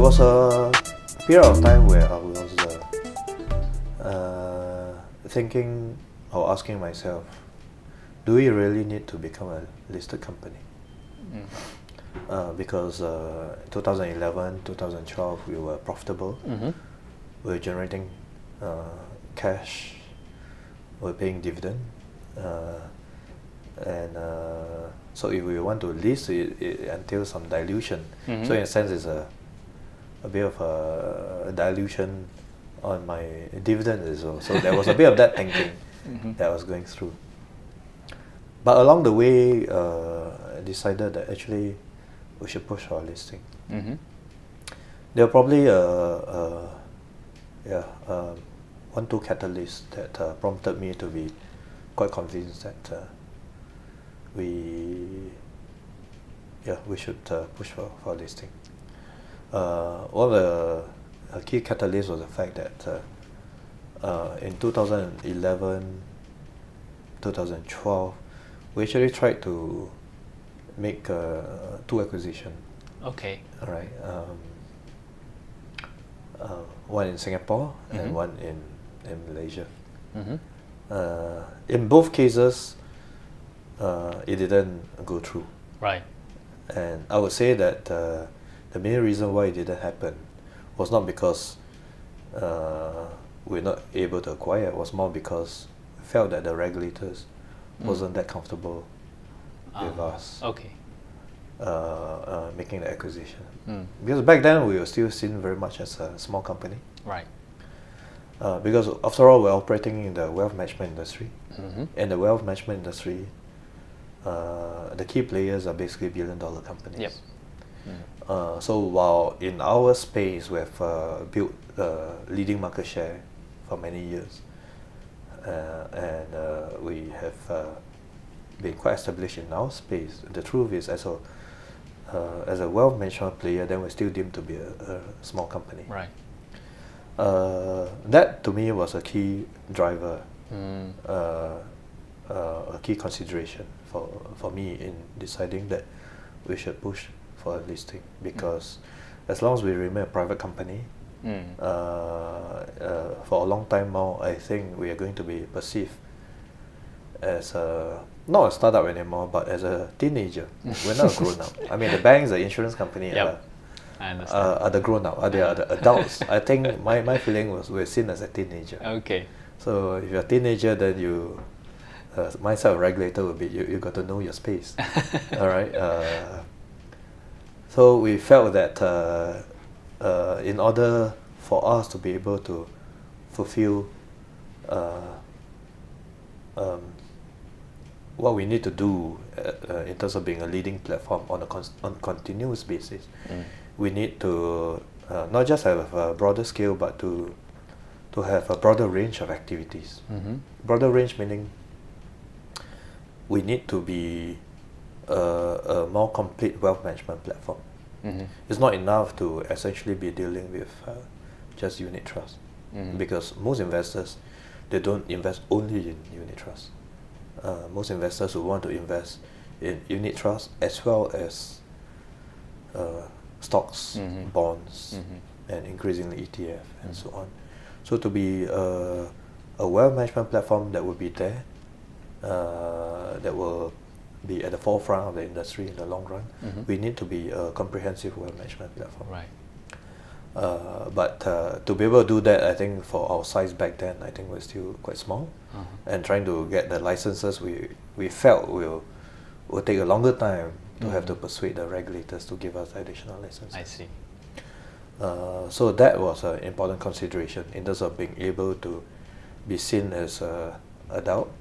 was a period of time where I was thinking or asking myself, do we really need to become a listed company? Because 2011, 2012, we were profitable. We were generating cash. We were paying dividend. So if we want to list, it entails some dilution. So in a sense, it's a bit of a dilution on my dividend as well. So there was a bit of that thinking that I was going through. But along the way, I decided that actually we should push our listing. There were probably 1-2 catalysts that prompted me to be quite convinced that we should push for listing. One of the key catalysts was the fact that in 2011, 2012, we actually tried to make 2 acquisitions. Okay. All right. One in Singapore and one in Malaysia. In both cases, it didn't go through. Right. And I would say that the main reason why it didn't happen was not because we're not able to acquire. It was more because we felt that the regulators wasn't that comfortable with us. Okay. Making the acquisition. Because back then we were still seen very much as a small company. Right. Because after all, we're operating in the wealth management industry. And the wealth management industry, the key players are basically billion-dollar companies. Yep. So while in our space we have built leading market share for many years, and we have been quite established in our space, the truth is, as a wealth management player, then we're still deemed to be a small company. Right. That to me was a key driver, a key consideration for me in deciding that we should push for a listing, because as long as we remain a private company, for a long time now, I think we are going to be perceived as not a startup anymore, but as a teenager. We're not a grown up. I mean, the banks, the insurance company I understand. are the grown up, are the adults. I think my feeling was we're seen as a teenager. Okay. So if you're a teenager, then you, my side of regulator would be you got to know your space. All right. So we felt that in order for us to be able to fulfill what we need to do in terms of being a leading platform on a continuous basis, we need to not just have a broader scale, but to have a broader range of activities. Broader range meaning we need to be a more complete wealth management platform. It's not enough to essentially be dealing with just unit trust, because most investors, they don't invest only in unit trust. Most investors who want to invest in unit trust as well as stocks, bonds, and increasingly ETF and so on. So to be a wealth management platform that will be there, that will be at the forefront of the industry in the long run, we need to be a comprehensive wealth management platform. Right. But to be able to do that, I think for our size back then, I think we're still quite small, and trying to get the licenses, we felt will take a longer time to have to persuade the regulators to give us additional licenses. I see. So that was an important consideration in terms of being able to be seen as an adult.